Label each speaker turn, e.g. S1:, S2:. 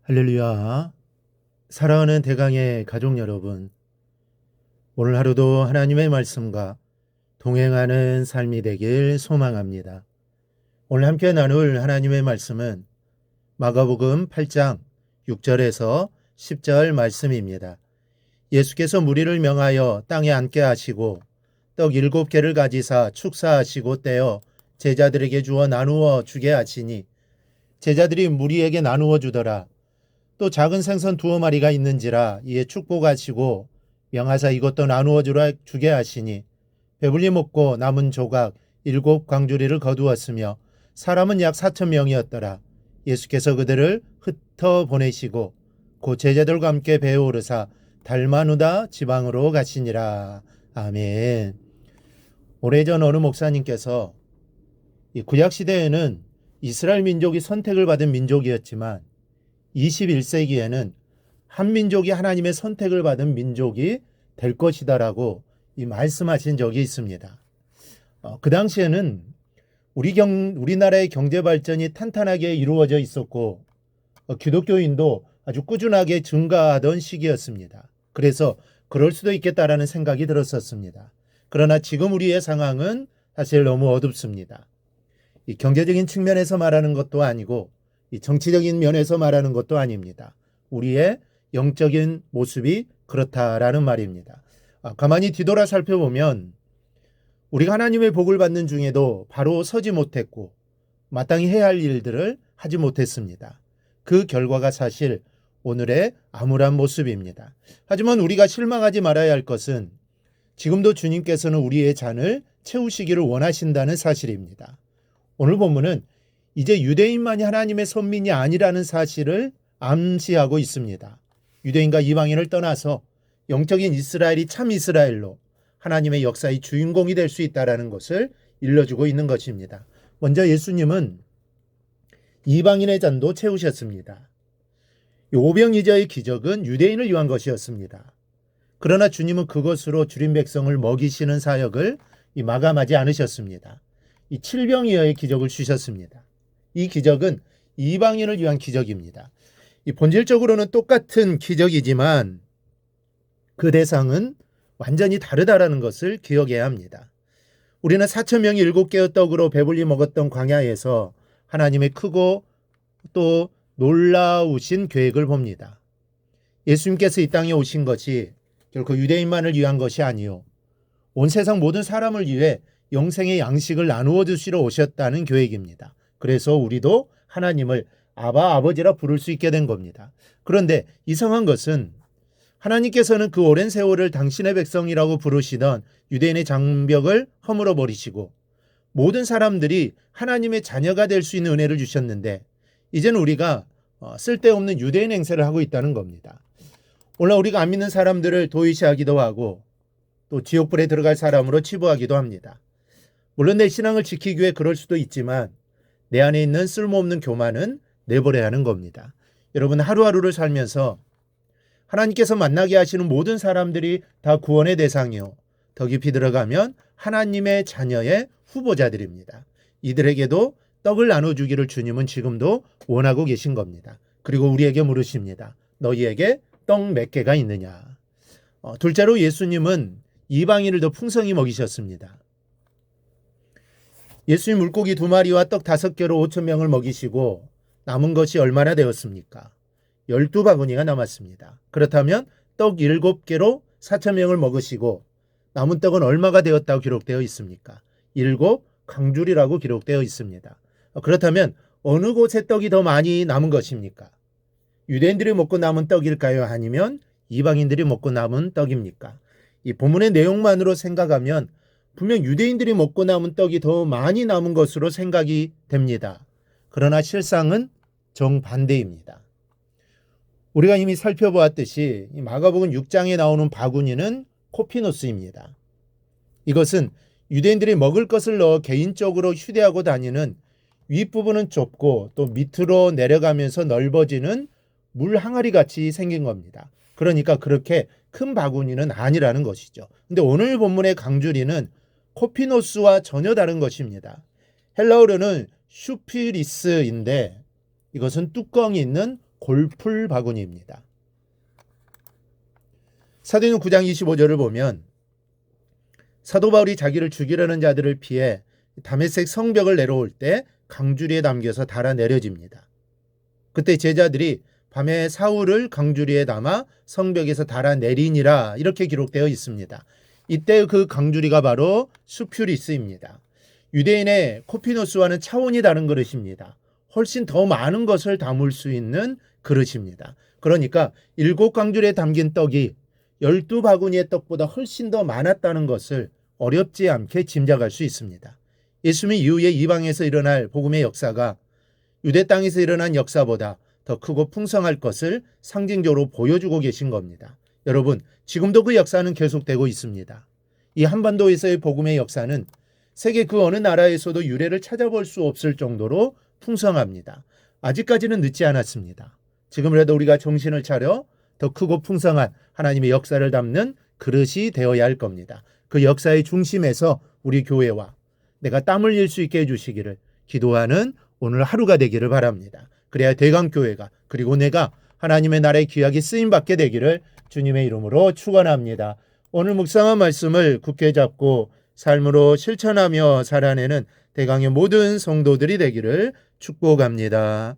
S1: 할렐루야. 사랑하는 대강의 가족 여러분, 오늘 하루도 하나님의 말씀과 동행하는 삶이 되길 소망합니다. 오늘 함께 나눌 하나님의 말씀은 마가복음 8장 6절에서 10절 말씀입니다. 예수께서 무리를 명하여 땅에 앉게 하시고 떡 7개를 가지사 축사하시고 떼어 제자들에게 주어 나누어 주게 하시니 제자들이 무리에게 나누어 주더라. 또 작은 생선 2마리가 있는지라 이에 축복하시고 명하사 이것도 나누어 주게 하시니 배불리 먹고 남은 조각 7광주리를 거두었으며 사람은 약 4,000명이었더라. 예수께서 그들을 흩어 보내시고 그 제자들과 함께 배에 오르사 달마누다 지방으로 가시니라. 아멘. 오래전 어느 목사님께서 이 구약시대에는 이스라엘 민족이 선택을 받은 민족이었지만 21세기에는 한 민족이 하나님의 선택을 받은 민족이 될 것이다라고 말씀하신 적이 있습니다. 그 당시에는 우리나라의 경제 발전이 탄탄하게 이루어져 있었고 기독교인도 아주 꾸준하게 증가하던 시기였습니다. 그래서 그럴 수도 있겠다라는 생각이 들었었습니다. 그러나 지금 우리의 상황은 사실 너무 어둡습니다. 이 경제적인 측면에서 말하는 것도 아니고 이 정치적인 면에서 말하는 것도 아닙니다. 우리의 영적인 모습이 그렇다라는 말입니다. 가만히 뒤돌아 살펴보면 우리가 하나님의 복을 받는 중에도 바로 서지 못했고 마땅히 해야 할 일들을 하지 못했습니다. 그 결과가 사실 오늘의 암울한 모습입니다. 하지만 우리가 실망하지 말아야 할 것은 지금도 주님께서는 우리의 잔을 채우시기를 원하신다는 사실입니다. 오늘 본문은 이제 유대인만이 하나님의 선민이 아니라는 사실을 암시하고 있습니다. 유대인과 이방인을 떠나서 영적인 이스라엘이 참 이스라엘로 하나님의 역사의 주인공이 될 수 있다는 것을 일러주고 있는 것입니다. 먼저 예수님은 이방인의 잔도 채우셨습니다. 오병이어의 기적은 유대인을 위한 것이었습니다. 그러나 주님은 그것으로 줄인 백성을 먹이시는 사역을 마감하지 않으셨습니다. 이 칠병이어의 기적을 주셨습니다. 이 기적은 이방인을 위한 기적입니다. 본질적으로는 똑같은 기적이지만 그 대상은 완전히 다르다라는 것을 기억해야 합니다. 우리는 4,000명이 7개의 떡으로 배불리 먹었던 광야에서 하나님의 크고 또 놀라우신 계획을 봅니다. 예수님께서 이 땅에 오신 것이 결코 유대인만을 위한 것이 아니요 온 세상 모든 사람을 위해 영생의 양식을 나누어 주시러 오셨다는 계획입니다. 그래서 우리도 하나님을 아버지라 부를 수 있게 된 겁니다. 그런데 이상한 것은 하나님께서는 그 오랜 세월을 당신의 백성이라고 부르시던 유대인의 장벽을 허물어 버리시고 모든 사람들이 하나님의 자녀가 될 수 있는 은혜를 주셨는데 이제는 우리가 쓸데없는 유대인 행세를 하고 있다는 겁니다. 오늘 우리가 안 믿는 사람들을 도외시하기도 하고 또 지옥불에 들어갈 사람으로 치부하기도 합니다. 물론 내 신앙을 지키기 위해 그럴 수도 있지만 내 안에 있는 쓸모없는 교만은 내버려야 하는 겁니다. 여러분 하루하루를 살면서 하나님께서 만나게 하시는 모든 사람들이 다 구원의 대상이요. 더 깊이 들어가면 하나님의 자녀의 후보자들입니다. 이들에게도 떡을 나눠주기를 주님은 지금도 원하고 계신 겁니다. 그리고 우리에게 물으십니다. 너희에게 떡 몇 개가 있느냐. 둘째로 예수님은 이방인을 더 풍성히 먹이셨습니다. 예수님 물고기 2마리와 떡 5개로 5,000명을 먹이시고 남은 것이 얼마나 되었습니까? 12바구니가 남았습니다. 그렇다면 떡 7개로 4,000명을 먹으시고 남은 떡은 얼마가 되었다고 기록되어 있습니까? 7광주리라고 기록되어 있습니다. 그렇다면 어느 곳에 떡이 더 많이 남은 것입니까? 유대인들이 먹고 남은 떡일까요? 아니면 이방인들이 먹고 남은 떡입니까? 이 본문의 내용만으로 생각하면 분명 유대인들이 먹고 남은 떡이 더 많이 남은 것으로 생각이 됩니다. 그러나 실상은 정반대입니다. 우리가 이미 살펴보았듯이 마가복음 6장에 나오는 바구니는 코피노스입니다. 이것은 유대인들이 먹을 것을 넣어 개인적으로 휴대하고 다니는 윗부분은 좁고 또 밑으로 내려가면서 넓어지는 물 항아리 같이 생긴 겁니다. 그러니까 그렇게 큰 바구니는 아니라는 것이죠. 근데 오늘 본문의 강주리는 코피노스와 전혀 다른 것입니다. 헬라어로는 슈피리스인데 이것은 뚜껑이 있는 골풀 바구니입니다. 사도행전 9장 25절을 보면 사도 바울이 자기를 죽이려는 자들을 피해 다메섹 성벽을 내려올 때 강주리에 담겨서 달아 내려집니다. 그때 제자들이 밤에 사울을 강주리에 담아 성벽에서 달아 내리니라 이렇게 기록되어 있습니다. 이때 그 강주리가 바로 수퓨리스입니다. 유대인의 코피노스와는 차원이 다른 그릇입니다. 훨씬 더 많은 것을 담을 수 있는 그릇입니다. 그러니까 7강주리에 담긴 떡이 12바구니의 떡보다 훨씬 더 많았다는 것을 어렵지 않게 짐작할 수 있습니다. 예수님 이후에 이방에서 일어날 복음의 역사가 유대 땅에서 일어난 역사보다 더 크고 풍성할 것을 상징적으로 보여주고 계신 겁니다. 여러분, 지금도 그 역사는 계속되고 있습니다. 이 한반도에서의 복음의 역사는 세계 그 어느 나라에서도 유래를 찾아볼 수 없을 정도로 풍성합니다. 아직까지는 늦지 않았습니다. 지금이라도 우리가 정신을 차려 더 크고 풍성한 하나님의 역사를 담는 그릇이 되어야 할 겁니다. 그 역사의 중심에서 우리 교회와 내가 땀 흘릴 수 있게 해주시기를 기도하는 오늘 하루가 되기를 바랍니다. 그래야 대강교회가 그리고 내가 하나님의 나라에 귀하게 쓰임받게 되기를 주님의 이름으로 축원합니다. 오늘 묵상한 말씀을 굳게 잡고 삶으로 실천하며 살아내는 대강의 모든 성도들이 되기를 축복합니다.